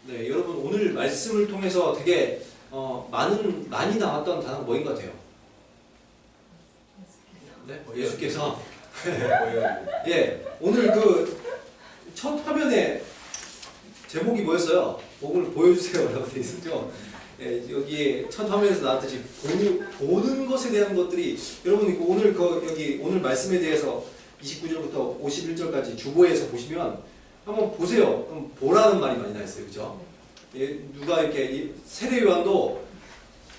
네, 여러분 오늘 말씀을 통해서 되게 많이 나왔던 단어가 뭐인 것 같아요? 네, 예수께서 예, 오늘 그 첫 화면에 제목이 뭐였어요? 복음을 보여주세요라고 되어 있었죠. 예, 여기 첫 화면에서 나왔듯이 보는 것에 대한 것들이 여러분 오늘 여기 오늘 말씀에 대해서 29절부터 51절까지 주보에서 보시면 한번 보세요. 그럼 보라는 말이 많이 나있어요, 그죠? 예, 누가 이렇게 세례 요한도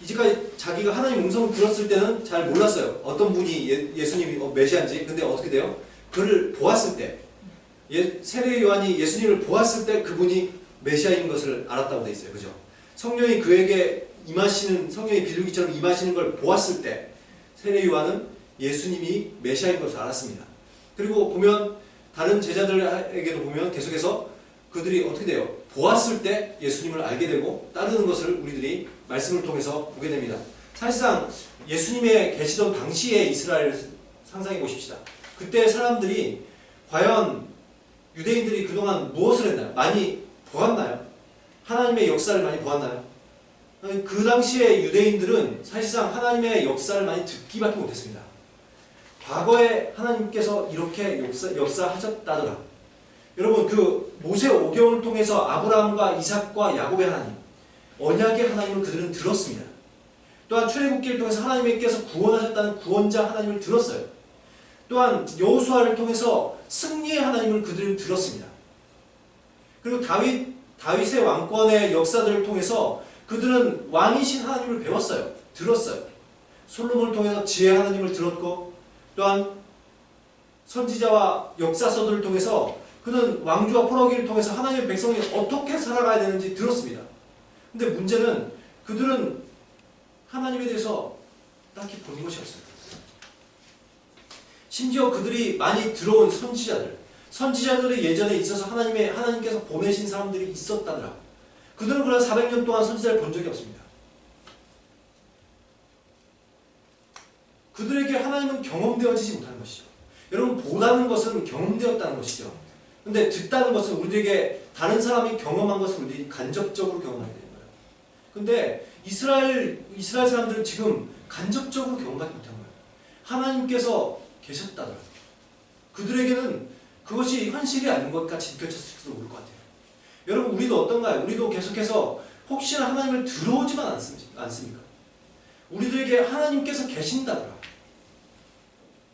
이제까지 자기가 하나님 음성을 들었을 때는 잘 몰랐어요. 어떤 분이 예수님이 메시아인지. 근데 어떻게 돼요? 그를 보았을 때, 세례 요한이 예수님을 보았을 때 그분이 메시아인 것을 알았다고 돼 있어요, 그죠? 성령이 그에게 임하시는, 성령이 비둘기처럼 임하시는 걸 보았을 때 세례 요한은 예수님이 메시아인 것을 알았습니다. 그리고 보면 다른 제자들에게도 보면 계속해서 그들이 어떻게 돼요? 보았을 때 예수님을 알게 되고 따르는 것을 우리들이 말씀을 통해서 보게 됩니다. 사실상 예수님의 계시던 당시의 이스라엘을 상상해 보십시다. 그때 사람들이 과연 유대인들이 그동안 무엇을 했나요? 많이 보았나요? 하나님의 역사를 많이 보았나요? 그 당시의 유대인들은 사실상 하나님의 역사를 많이 듣기밖에 못했습니다. 과거에 하나님께서 이렇게 역사하셨다더라. 여러분 그 모세 오경을 통해서 아브라함과 이삭과 야곱의 하나님, 언약의 하나님을 그들은 들었습니다. 또한 출애굽기를 통해서 하나님께서 구원하셨다는 구원자 하나님을 들었어요. 또한 여호수아를 통해서 승리의 하나님을 그들은 들었습니다. 그리고 다윗의 왕권의 역사들을 통해서 그들은 왕이신 하나님을 배웠어요. 들었어요. 솔로몬을 통해서 지혜 하나님을 들었고, 또한 선지자와 역사서들을 통해서 그는 왕주와 포로기를 통해서 하나님의 백성이 어떻게 살아가야 되는지 들었습니다. 근데 문제는 그들은 하나님에 대해서 딱히 본 것이 없습니다. 심지어 그들이 많이 들어온 선지자들의 예전에 있어서 하나님께서 보내신 사람들이 있었다더라. 그들은 그런 400년 동안 선지자를 본 적이 없습니다. 그들에게 하나님은 경험되어지지 못하는 것이죠. 여러분 보다는 것은 경험되었다는 것이죠. 근데 듣다는 것은 우리에게 다른 사람이 경험한 것을 우리들이 간접적으로 경험하게 되는 거예요. 근데 이스라엘 사람들은 지금 간접적으로 경험하지 못한 거예요. 하나님께서 계셨다더라. 그들에게는 그것이 현실이 아닌 것 같이 느껴졌을지도 모를 것 같아요. 여러분 우리도 어떤가요? 우리도 계속해서 혹시나 하나님을 들어오지만 않습니까? 우리들에게 하나님께서 계신다더라.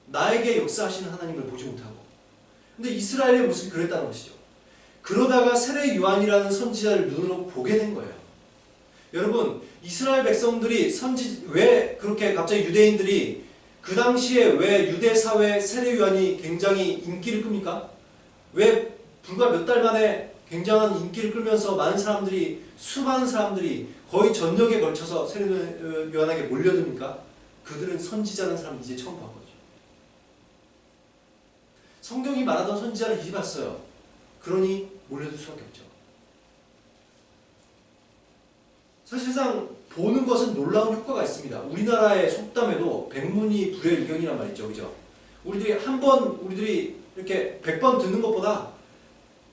나에게 역사하시는 하나님을 보지 못하고. 근데 이스라엘의 모습이 그랬다는 것이죠. 그러다가 세례 요한이라는 선지자를 눈으로 보게 된 거예요. 여러분 이스라엘 백성들이 왜 그렇게 갑자기 유대인들이 그 당시에 왜 유대 사회에 세례 요한이 굉장히 인기를 끕니까? 왜 불과 몇 달 만에 굉장한 인기를 끌면서 수많은 사람들이 거의 전역에 걸쳐서 세례 요한에게 몰려듭니까? 그들은 선지자라는 사람을 이제 처음 본 거죠. 성경이 말하던 선지자를 이제 봤어요. 그러니 몰려들 수밖에 없죠. 사실상 보는 것은 놀라운 효과가 있습니다. 우리나라의 속담에도 백문이 불여일견이란 말이 있죠. 그죠? 우리들이 이렇게 100번 듣는 것보다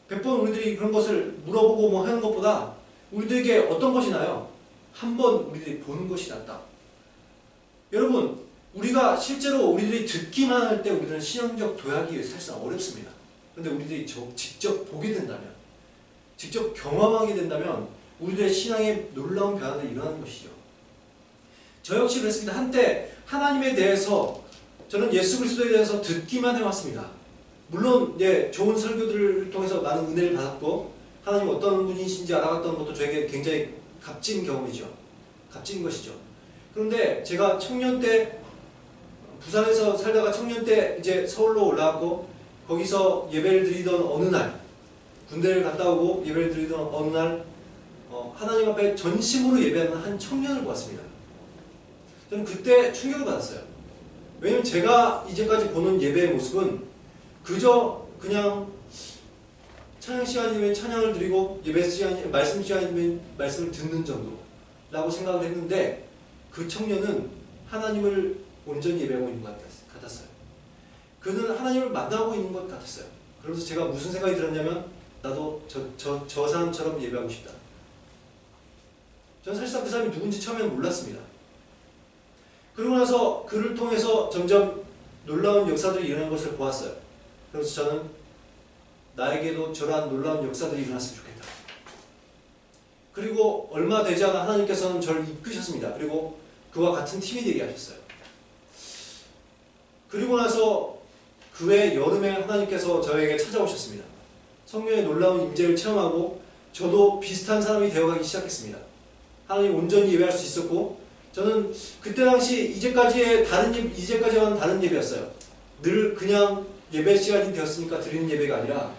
100번 우리들이 그런 것을 물어보고 뭐 하는 것보다 우리들에게 어떤 것이 나요? 한 번 우리들이 보는 것이 낫다. 여러분 우리가 실제로 우리들이 듣기만 할 때 우리들은 신앙적 도약이 사실상 어렵습니다. 그런데 우리들이 직접 보게 된다면, 직접 경험하게 된다면 우리들의 신앙에 놀라운 변화가 일어나는 것이죠. 저 역시 그랬습니다. 한때 하나님에 대해서 저는 예수 그리스도에 대해서 듣기만 해왔습니다. 물론 좋은 설교들을 통해서 많은 은혜를 받았고 하나님 어떤 분이신지 알아갔던 것도 저에게 굉장히 값진 경험이죠. 값진 것이죠. 그런데 제가 청년 때 부산에서 살다가 청년 때 이제 서울로 올라왔고 거기서 예배를 드리던 어느 날, 군대를 갔다 오고 예배를 드리던 어느 날 하나님 앞에 전심으로 예배하는 한 청년을 보았습니다. 저는 그때 충격을 받았어요. 왜냐면 제가 이제까지 보는 예배의 모습은 그저 그냥 찬양 시간이면 찬양을 드리고 예배 시간이 말씀 시간이면 말씀을 듣는 정도라고 생각을 했는데 그 청년은 하나님을 온전히 예배하고 있는 것 같았어요. 그는 하나님을 만나고 있는 것 같았어요. 그래서 제가 무슨 생각이 들었냐면 나도 저 사람처럼 예배하고 싶다. 전 사실상 그 사람이 누군지 처음에는 몰랐습니다. 그러고 나서 그를 통해서 점점 놀라운 역사들이 일어난 것을 보았어요. 그래서 저는 나에게도 저러한 놀라운 역사들이 일어났으면 좋겠다. 그리고 얼마 되지 않아 하나님께서는 저를 이끄셨습니다. 그리고 그와 같은 팀이 되게 하셨어요. 그리고 나서 그해 여름에 하나님께서 저에게 찾아오셨습니다. 성령의 놀라운 임재를 체험하고 저도 비슷한 사람이 되어가기 시작했습니다. 하나님 온전히 예배할 수 있었고, 저는 그때 당시 이제까지와 다른 예배였어요. 늘 그냥 예배 시간이 되었으니까 드리는 예배가 아니라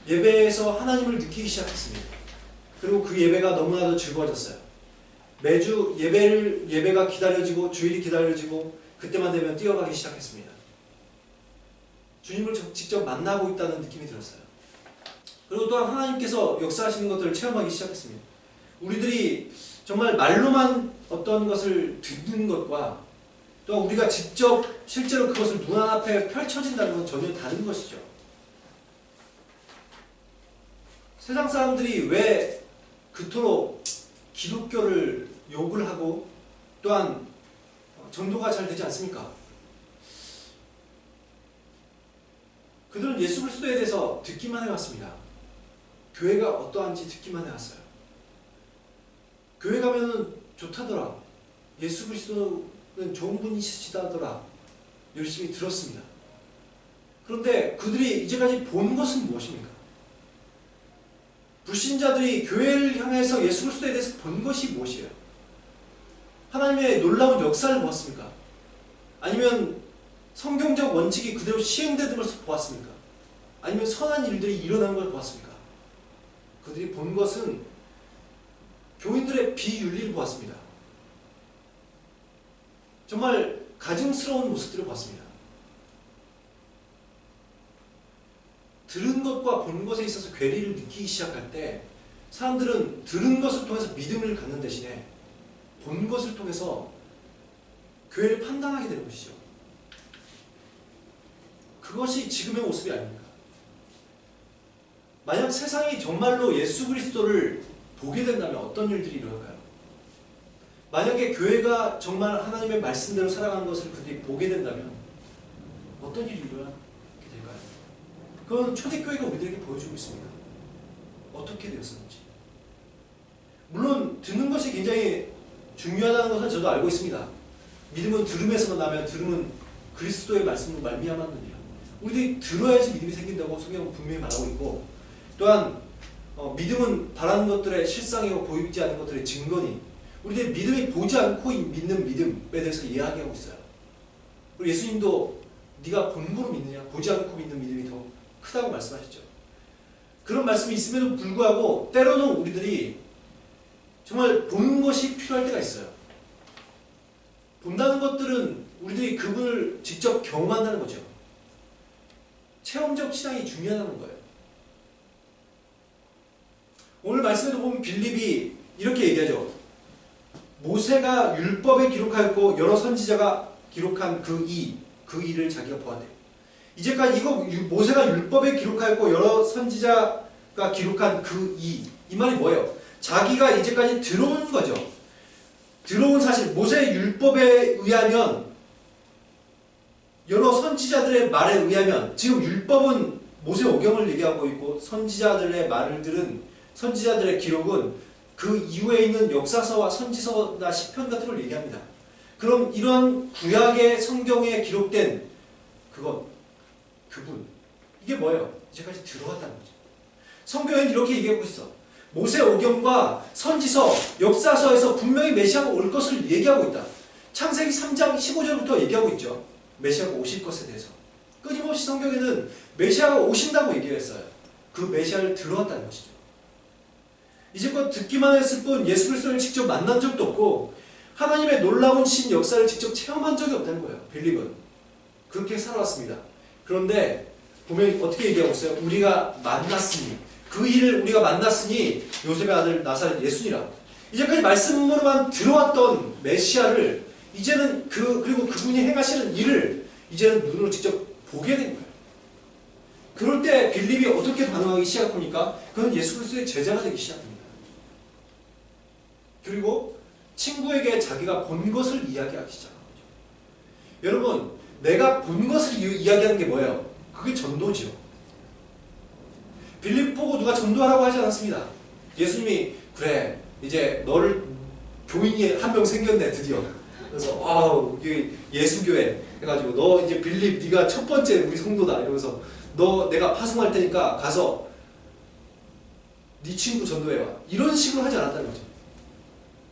예배에서 하나님을 느끼기 시작했습니다. 그리고 그 예배가 너무나도 즐거워졌어요. 매주 예배가 기다려지고 주일이 기다려지고 그때만 되면 뛰어가기 시작했습니다. 주님을 직접 만나고 있다는 느낌이 들었어요. 그리고 또한 하나님께서 역사하시는 것들을 체험하기 시작했습니다. 우리들이 정말 말로만 어떤 것을 듣는 것과 또 우리가 직접 실제로 그것을 눈앞에 펼쳐진다는 건 전혀 다른 것이죠. 세상 사람들이 왜 그토록 기독교를 욕을 하고 또한 전도가 잘 되지 않습니까? 그들은 예수 그리스도에 대해서 듣기만 해왔습니다. 교회가 어떠한지 듣기만 해왔어요. 교회 가면은 좋다더라. 예수 그리스도는 좋은 분이시다더라. 열심히 들었습니다. 그런데 그들이 이제까지 본 것은 무엇입니까? 불신자들이 교회를 향해서 예수 그리스도에 대해서 본 것이 무엇이에요? 하나님의 놀라운 역사를 보았습니까? 아니면 성경적 원칙이 그대로 시행되는 것을 보았습니까? 아니면 선한 일들이 일어나는 걸 보았습니까? 그들이 본 것은 교인들의 비윤리를 보았습니다. 정말 가증스러운 모습들을 보았습니다. 들은 것과 본 것에 있어서 괴리를 느끼기 시작할 때 사람들은 들은 것을 통해서 믿음을 갖는 대신에 본 것을 통해서 교회를 판단하게 되는 것이죠. 그것이 지금의 모습이 아닙니까? 만약 세상이 정말로 예수 그리스도를 보게 된다면 어떤 일들이 일어날까요? 만약에 교회가 정말 하나님의 말씀대로 살아가는 것을 그들이 보게 된다면 어떤 일이 일어나게 될까요? 그건 초대교회가 우리들에게 보여주고 있습니다. 어떻게 되었었는지. 물론 듣는 것이 굉장히 중요하다는 것은 저도 알고 있습니다. 믿음은 들음에서 나면 들음은 그리스도의 말씀으로 말미암았느니라. 우리들이 들어야지 믿음이 생긴다고 성경은 분명히 말하고 있고, 또한 믿음은 바라는 것들의 실상이고 보이지 않는 것들의 증거니, 우리들의 믿음이 보지 않고 믿는 믿음에 대해서 이야기하고 있어요. 그리고 예수님도 네가 본 거로 믿느냐, 보지 않고 믿는 믿음이 더 크다고 말씀하셨죠. 그런 말씀이 있음에도 불구하고 때로는 우리들이 정말 보는 것이 필요할 때가 있어요. 본다는 것들은 우리들이 그분을 직접 경험한다는 거죠. 체험적 신앙이 중요하다는 거예요. 오늘 말씀에도 보면 빌립이 이렇게 얘기하죠. 모세가 율법에 기록하였고 여러 선지자가 기록한 그 일을 자기가 보았대요. 이제까지 모세가 율법에 기록하였고 여러 선지자가 기록한 이 말이 뭐예요? 자기가 이제까지 들어온 거죠. 들어온 사실, 모세의 율법에 의하면, 여러 선지자들의 말에 의하면, 지금 율법은 모세 오경을 얘기하고 있고 선지자들의 말들은, 선지자들의 기록은 그 이후에 있는 역사서와 선지서나 시편 같은 걸 얘기합니다. 그럼 이런 구약의 성경에 기록된 그분, 이게 뭐예요? 이제까지 들어왔다는 거죠. 성경에는 이렇게 얘기하고 있어. 모세 오경과 선지서, 역사서에서 분명히 메시아가 올 것을 얘기하고 있다. 창세기 3장 15절부터 얘기하고 있죠. 메시아가 오실 것에 대해서. 끊임없이 성경에는 메시아가 오신다고 얘기했어요. 그 메시아를 들어왔다는 것이죠. 이제껏 듣기만 했을 뿐 예수 그리스도를 직접 만난 적도 없고 하나님의 놀라운 신 역사를 직접 체험한 적이 없다는 거예요. 빌립은. 그렇게 살아왔습니다. 그런데 보면 어떻게 얘기하고 있어요? 우리가 만났으니, 그 일을 우리가 만났으니 요셉의 아들 나사렛 예수니라. 이제까지 말씀으로만 들어왔던 메시아를 이제는 그리고 그분이 행하시는 일을 이제는 눈으로 직접 보게 된 거예요. 그럴 때 빌립이 어떻게 반응하기 시작합니까? 그는 예수 그리스도의 제자가 되기 시작합니다. 그리고 친구에게 자기가 본 것을 이야기하기 시작한 거죠. 여러분, 내가 본 것을 이야기하는 게 뭐예요? 그게 전도지요. 빌립 보고 누가 전도하라고 하지 않았습니다. 예수님이 그래 이제 너를 교인이 한 명 생겼네 드디어. 그래서 이게 예수교회 해가지고 너 이제 빌립 네가 첫 번째 우리 성도다 이러면서 너 내가 파송할 테니까 가서 네 친구 전도해와 이런 식으로 하지 않았다는 거죠.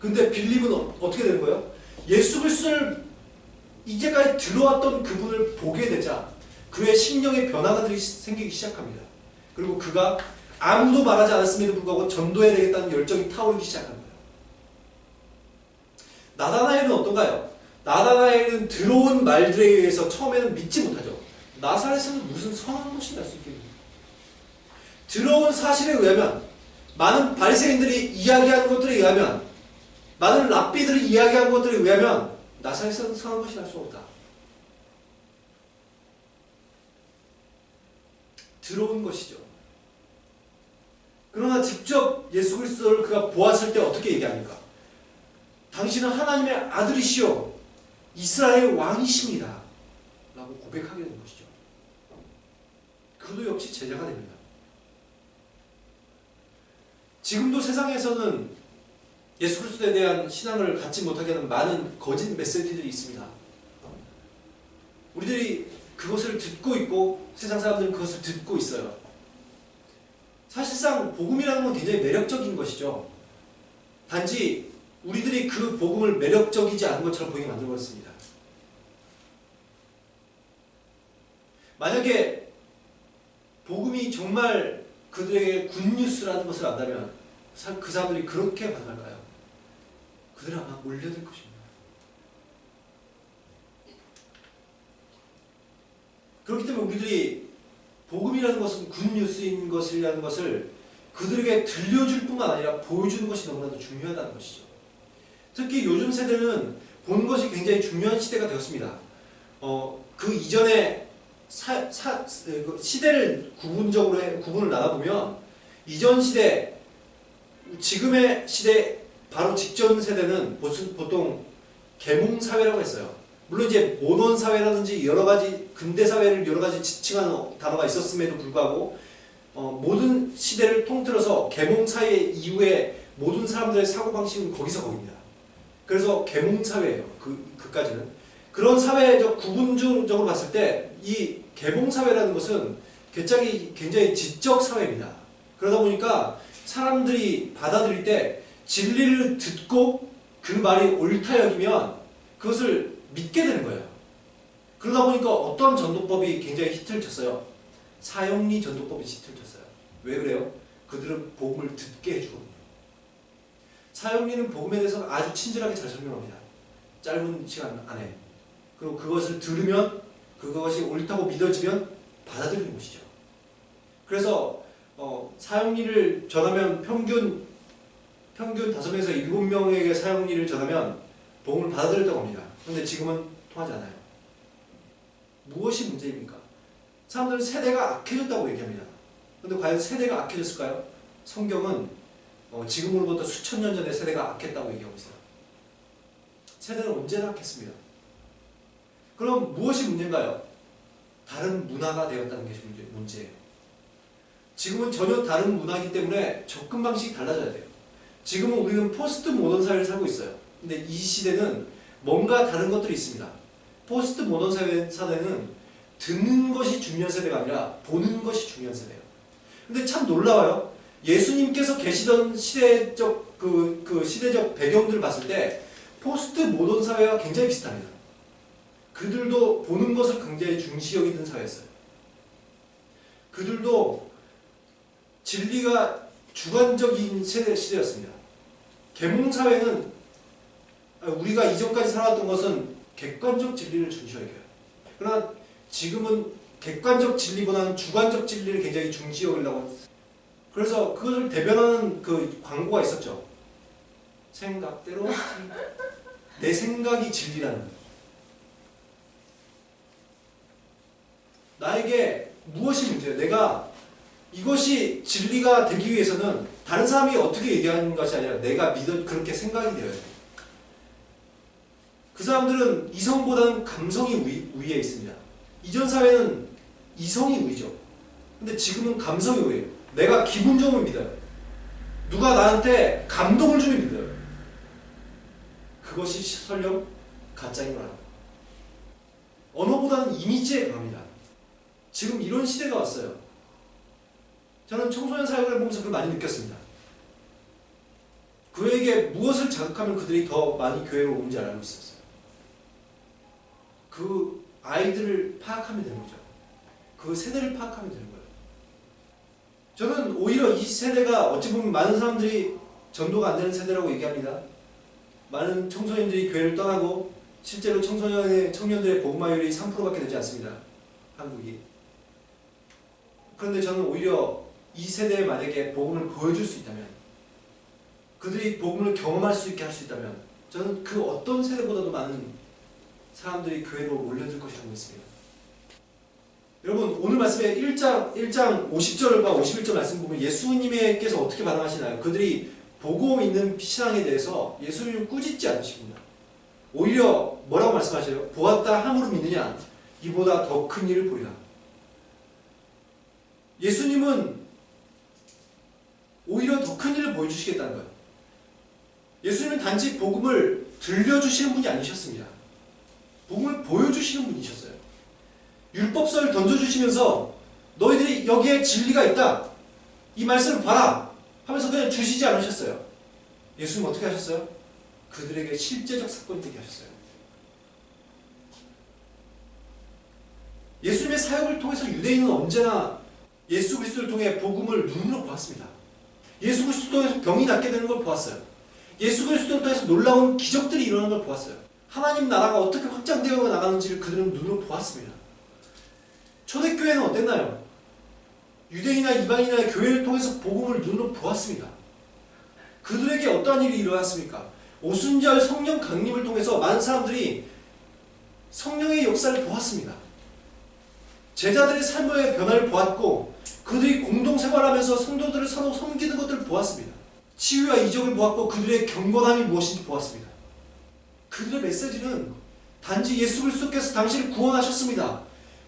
근데 빌립은 어떻게 되는 거예요? 예수 그리스도를 이제까지 들어왔던 그분을 보게 되자 그의 심령의 변화가 생기기 시작합니다. 그리고 그가 아무도 말하지 않았음에도 불구하고 전도해야 되겠다는 열정이 타오르기 시작합니다. 나다나엘은 어떤가요? 나다나엘은 들어온 말들에 의해서 처음에는 믿지 못하죠. 나사렛에는 무슨 선한 것이 날 수 있겠느냐. 들어온 사실에 의하면, 많은 바리새인들이 이야기하는 것들에 의하면, 많은 랍비들이 이야기하는 것들에 의하면 나사렛에는 선한 것이 날 수 없다. 들어온 것이죠. 그러나 직접 예수 그리스도를 그가 보았을 때 어떻게 얘기합니까? 당신은 하나님의 아들이시오 이스라엘 왕이십니다 라고 고백하게 되는 것이죠. 그도 역시 제자가 됩니다. 지금도 세상에서는 예수 그리스도에 대한 신앙을 갖지 못하게 하는 많은 거짓 메시지들이 있습니다. 우리들이 그것을 듣고 있고 세상 사람들은 그것을 듣고 있어요. 사실상 복음이라는 건 굉장히 매력적인 것이죠. 단지 우리들이 그 복음을 매력적이지 않은 것처럼 보이게 만들어버렸습니다. 만약에 복음이 정말 그들에게 굿뉴스라는 것을 안다면 그 사람들이 그렇게 반응할까요? 그들은 아마 몰려들 것입니다. 그렇기 때문에 우리들이 복음이라는 것은 굿뉴스인 것이라는 것을 그들에게 들려줄 뿐만 아니라 보여주는 것이 너무나도 중요하다는 것이죠. 특히 요즘 세대는 본 것이 굉장히 중요한 시대가 되었습니다. 그 이전에 시대를 구분을 나눠보면 이전 시대, 지금의 시대 바로 직전 세대는 보통 계몽사회라고 했어요. 물론 이제 모논사회라든지 여러가지 근대사회를 여러가지 지칭하는 단어가 있었음에도 불구하고 모든 시대를 통틀어서 계몽사회 이후에 모든 사람들의 사고방식은 거기서 거깁니다. 그래서 계몽사회예요. 그까지는. 그런 사회적 구분적으로 봤을 때 이 계몽사회라는 것은 굉장히 지적 사회입니다. 그러다 보니까 사람들이 받아들일 때 진리를 듣고 그 말이 옳다 여기면 그것을 믿게 되는 거예요. 그러다 보니까 어떤 전도법이 굉장히 히트를 쳤어요. 사형리 전도법이 히트를 쳤어요. 왜 그래요? 그들은 복음을 듣게 해주거든요. 사형리는 복음에 대해서 아주 친절하게 잘 설명합니다. 짧은 시간 안에. 그리고 그것을 들으면 그것이 옳다고 믿어지면 받아들이는 것이죠. 그래서 사형리를 전하면 평균 5명에서 7명에게 사형리를 전하면 복음을 받아들였다고 합니다. 그런데 지금은 통하지 않아요. 무엇이 문제입니까? 사람들은 세대가 악해졌다고 얘기합니다. 그런데 과연 세대가 악해졌을까요? 성경은 지금으로부터 수천 년 전에 세대가 악했다고 얘기하고 있어요. 세대는 언제나 악했습니다. 그럼 무엇이 문제인가요? 다른 문화가 되었다는 것이 문제예요. 지금은 전혀 다른 문화이기 때문에 접근 방식이 달라져야 돼요. 지금은 우리는 포스트 모던 사회를 살고 있어요. 근데 이 시대는 뭔가 다른 것들이 있습니다. 포스트 모던 사회는 듣는 것이 중요한 세대가 아니라 보는 것이 중요한 세대예요. 근데 참 놀라워요. 예수님께서 계시던 시대적 시대적 배경들을 봤을 때 포스트 모던 사회와 굉장히 비슷합니다. 그들도 보는 것을 굉장히 중시 여기던 사회였어요. 그들도 진리가 주관적인 시대였습니다. 계몽사회는 우리가 이전까지 살아왔던 것은 객관적 진리를 중시 여겨요. 그러나 지금은 객관적 진리보다는 주관적 진리를 굉장히 중시 여기려고 했어요. 그래서 그것을 대변하는 그 광고가 있었죠. 생각대로 내 생각이 진리라는. 나에게 무엇이 문제예요? 내가 이것이 진리가 되기 위해서는 다른 사람이 어떻게 얘기하는 것이 아니라 내가 그렇게 생각이 되어야 돼. 그 사람들은 이성보다는 감성이 우위에 있습니다. 이전 사회는 이성이 우위죠. 근데 지금은 감성이 우위예요. 내가 기분 좋으면 믿어요. 누가 나한테 감동을 주면 믿어요. 그것이 설령 가짜인 걸 알아요. 언어보다는 이미지에 강합니다. 지금 이런 시대가 왔어요. 저는 청소년 사역을 보면서 그걸 많이 느꼈습니다. 그에게 무엇을 자극하면 그들이 더 많이 교회로 오는지 알고 있었어요. 그 아이들을 파악하면 되는 거죠. 그 세대를 파악하면 되는 거예요. 저는 오히려 이 세대가 어찌 보면 많은 사람들이 전도가 안 되는 세대라고 얘기합니다. 많은 청소년들이 교회를 떠나고 실제로 청년들의 복음화율이 3%밖에 되지 않습니다. 한국이. 그런데 저는 오히려 이 세대에 만약에 복음을 보여줄 수 있다면, 그들이 복음을 경험할 수 있게 할 수 있다면, 저는 그 어떤 세대보다도 많은 사람들이 교회로 몰려들 것이라고 믿습니다. 여러분, 오늘 말씀에 1장 50절과 51절 말씀 보면 예수님께서 어떻게 반응하시나요? 그들이 보고 있는 신앙에 대해서 예수님을 꾸짖지 않으십니다. 오히려 뭐라고 말씀하셔요? 보았다 함으로 믿느냐? 이보다 더 큰 일을 보리라. 예수님은 오히려 더 큰 일을 보여주시겠다는 거예요. 예수님은 단지 복음을 들려주시는 분이 아니셨습니다. 복음을 보여주시는 분이셨어요. 율법서를 던져주시면서 너희들이 여기에 진리가 있다, 이 말씀을 봐라 하면서 그냥 주시지 않으셨어요. 예수님은 어떻게 하셨어요? 그들에게 실제적 사건이 되게 하셨어요. 예수님의 사역을 통해서 유대인은 언제나 예수 그리스도를 통해 복음을 눈으로 보았습니다. 예수 그리스도를 통해서 병이 낫게 되는 걸 보았어요. 예수 그리스도를 통해서 놀라운 기적들이 일어나는 걸 보았어요. 하나님 나라가 어떻게 확장되어 나가는지를 그들은 눈으로 보았습니다. 초대교회는 어땠나요? 유대인이나 이방인이나 교회를 통해서 복음을 눈으로 보았습니다. 그들에게 어떠한 일이 일어났습니까? 오순절 성령 강림을 통해서 많은 사람들이 성령의 역사를 보았습니다. 제자들의 삶의 변화를 보았고, 그들이 공동생활하면서 성도들을 서로 섬기는 것들을 보았습니다. 치유와 이적을 보았고, 그들의 경건함이 무엇인지 보았습니다. 그들의 메시지는 단지 예수 그리스도께서 당신을 구원하셨습니다,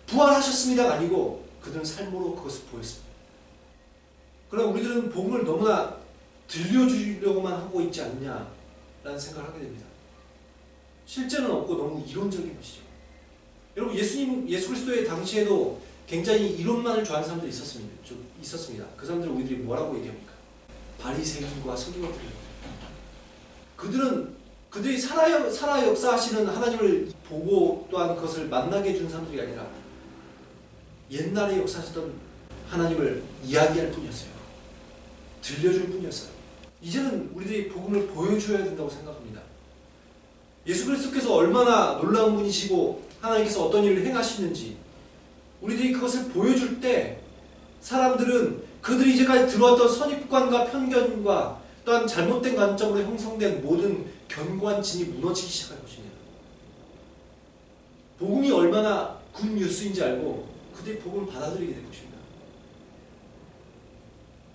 부활하셨습니다가 아니고 그들은 삶으로 그것을 보였습니다. 그러나 우리들은 복음을 너무나 들려주려고만 하고 있지 않느냐라는 생각을 하게 됩니다. 실제는 없고 너무 이론적인 것이죠. 여러분, 예수 그리스도의 당시에도 굉장히 이론만을 좋아하는 사람들이 있었습니다. 그 사람들은 우리들이 뭐라고 얘기합니까? 바리새인과 서기관들입니다. 그들이 살아 역사하시는 하나님을 보고 또한 그것을 만나게 해주는 사람들이 아니라 옛날에 역사하셨던 하나님을 이야기할 뿐이었어요. 들려줄 뿐이었어요. 이제는 우리들이 복음을 보여줘야 된다고 생각합니다. 예수 그리스도께서 얼마나 놀라운 분이시고 하나님께서 어떤 일을 행하시는지 우리들이 그것을 보여줄 때 사람들은 그들이 이제까지 들어왔던 선입관과 편견과 또한 잘못된 관점으로 형성된 모든 견고한 진이 무너지기 시작할 것입니다. 복음이 얼마나 굿 뉴스인지 알고 그들이 복음을 받아들이게 될 것입니다.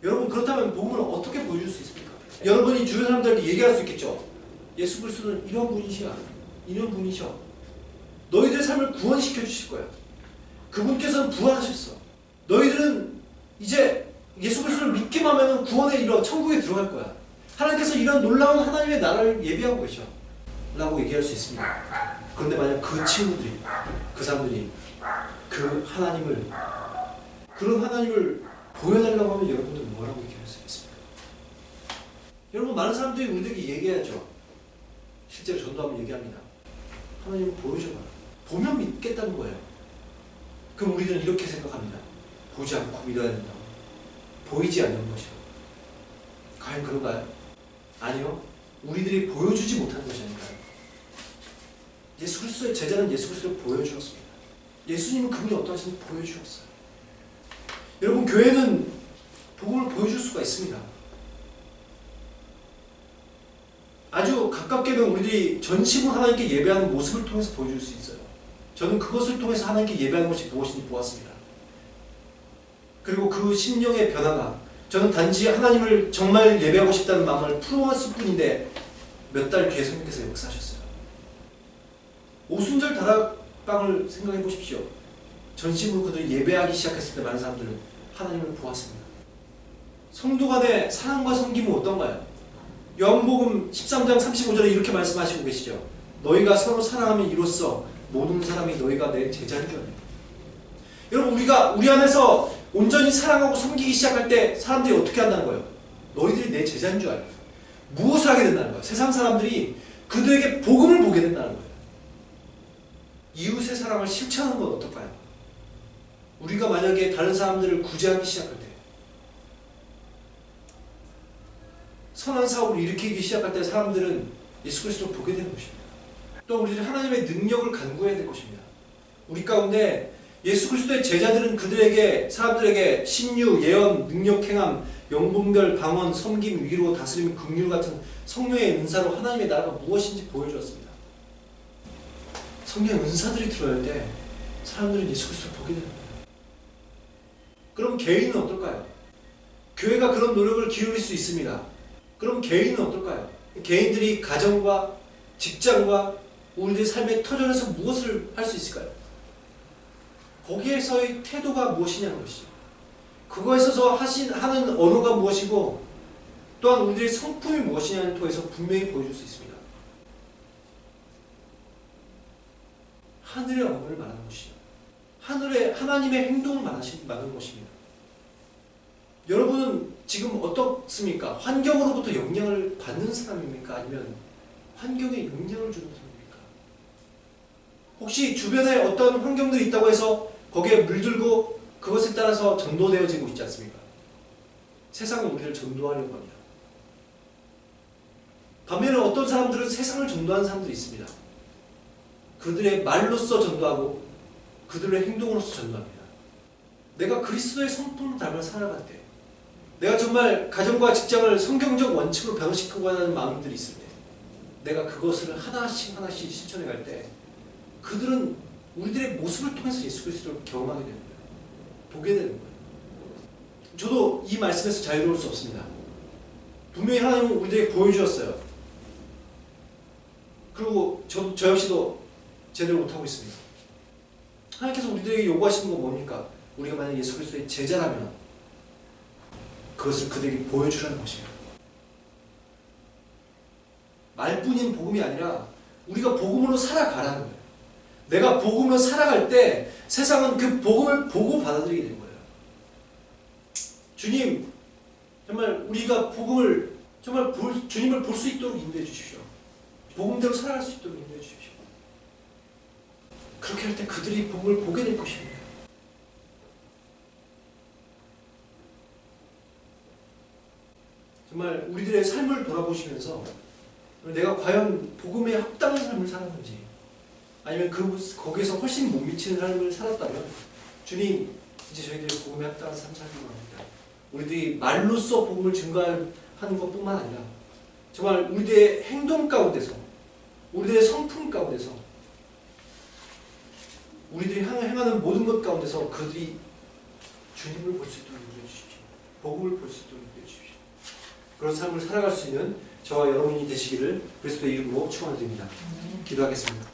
여러분, 그렇다면 복음을 어떻게 보여줄 수 있습니까? 여러분이 주변 사람들에게 얘기할 수 있겠죠. 예수 그리스도는 이런 분이시야, 이런 분이셔. 너희들의 삶을 구원시켜 주실 거야. 그분께서는 부활하셨어. 너희들은 이제 예수 그리스도를 믿기만 하면 구원에 이르러 천국에 들어갈 거야. 하나님께서 이런 놀라운 하나님의 나라를 예비하고 계셔 라고 얘기할 수 있습니다. 그런데 만약 그 친구들이, 그 사람들이 그런 하나님을 보여달라고 하면 여러분들은 뭐라고 얘기할 수 있겠습니까? 여러분, 많은 사람들이 우리에게 얘기하죠. 실제로 전도하면 얘기합니다. 하나님을 보여줘봐. 보면 믿겠다는 거예요. 그럼 우리는 이렇게 생각합니다. 보지 않고 믿어야 된다고. 보이지 않는 것이요. 과연 그런가요? 아니요. 우리들이 보여주지 못하는 것이 아닐까요? 예수 그리스도의 제자는 예수 그리스도를 보여주었습니다. 예수님은 그분이 어떠하신지 보여주었어요. 여러분, 교회는 복음을 보여줄 수가 있습니다. 아주 가깝게는 우리들이 전심으로 하나님께 예배하는 모습을 통해서 보여줄 수 있어요. 저는 그것을 통해서 하나님께 예배하는 것이 무엇인지 보았습니다. 그리고 그 심령의 변화가 저는 단지 하나님을 정말 예배하고 싶다는 마음을 풀어왔을 뿐인데 몇 달 뒤에 성령께서 역사하셨어요. 오순절 다락방을 생각해 보십시오. 전심으로 그들이 예배하기 시작했을 때 많은 사람들은 하나님을 보았습니다. 성도 간의 사랑과 섬김은 어떤가요? 요한복음 13장 35절에 이렇게 말씀하시고 계시죠. 너희가 서로 사랑하면 이로써 모든 사람이 너희가 내 제자인 줄 알아요. 여러분, 우리가 우리 안에서 온전히 사랑하고 섬기기 시작할 때 사람들이 어떻게 한다는 거예요? 너희들이 내 제자인 줄 알아요. 무엇을 하게 된다는 거예요? 세상 사람들이 그들에게 복음을 보게 된다는 거예요. 이웃의 사랑을 실천하는 건 어떨까요? 우리가 만약에 다른 사람들을 구제하기 시작할 때, 선한 사업을 일으키기 시작할 때 사람들은 예수 그리스도를 보게 되는 것입니다. 또 우리들은 하나님의 능력을 간구해야 될 것입니다. 우리 가운데 예수 그리스도의 제자들은 그들에게, 사람들에게 신유, 예언, 능력 행함, 영분별, 방언, 섬김, 위로, 다스림, 긍휼 같은 성령의 은사로 하나님의 나라가 무엇인지 보여주었습니다. 성령의 은사들이 들어올 때 사람들은 예수 그리스도를 보게 됩니다. 그럼 개인은 어떨까요? 교회가 그런 노력을 기울일 수 있습니다. 그럼 개인은 어떨까요? 개인들이 가정과 직장과 우리들의 삶의 터전에서 무엇을 할 수 있을까요? 거기에서의 태도가 무엇이냐는 것이죠. 그거에서 하는 언어가 무엇이고 또한 우리들의 성품이 무엇이냐를 통해서 분명히 보여줄 수 있습니다. 하늘의 언어를 말하는 것이죠. 하나님의 행동을 말하는 것입니다. 여러분은 지금 어떻습니까? 환경으로부터 영향을 받는 사람입니까? 아니면 환경에 영향을 주는 사람입니까? 혹시 주변에 어떤 환경들이 있다고 해서 거기에 물들고 그것에 따라서 전도되어지고 있지 않습니까? 세상은 우리를 전도하려고 합니다. 반면에 어떤 사람들은 세상을 전도하는 사람들이 있습니다. 그들의 말로써 전도하고 그들의 행동으로서 전도합니다. 내가 그리스도의 성품을 닮아 살아갈 때, 내가 정말 가정과 직장을 성경적 원칙으로 변화시키고 하는 마음들이 있을 때, 내가 그것을 하나씩 실천해 갈 때 그들은 우리들의 모습을 통해서 예수 그리스도를 경험하게 되는 거예요. 보게 되는 거예요. 저도 이 말씀에서 자유로울 수 없습니다. 분명히 하나님은 우리에게 보여주었어요. 그리고 저 역시도 제대로 못하고 있습니다. 하나님께서 우리들에게 요구하시는 건 뭡니까? 우리가 만약 예수 그리스도의 제자라면 그것을 그들에게 보여주라는 것입니다. 말뿐인 복음이 아니라 우리가 복음으로 살아가라는 거예요. 내가 복음으로 살아갈 때 세상은 그 복음을 보고 받아들이게 되는 거예요. 주님, 정말 우리가 복음을 정말 주님을 볼 수 있도록 인도해 주십시오. 복음대로 살아갈 수 있도록 인도해 주십시오. 그렇게 할 때 그들이 복음을 보게 될 것입니다. 정말 우리들의 삶을 돌아보시면서 내가 과연 복음에 합당한 삶을 살았는지, 아니면 거기에서 훨씬 못 미치는 삶을 살았다면 주님, 이제 저희들이 복음에 합당한 삶 살기로 합니다. 우리들이 말로써 복음을 증거하는 것뿐만 아니라 정말 우리들의 행동 가운데서, 우리들의 성품 가운데서, 우리들이 행하는 모든 것 가운데서 그들이 주님을 볼 수 있도록 인도해 주십시오. 복음을 볼 수 있도록 인도해 주십시오. 그런 삶을 살아갈 수 있는 저와 여러분이 되시기를 그리스도의 이름으로 축원드립니다. 기도하겠습니다.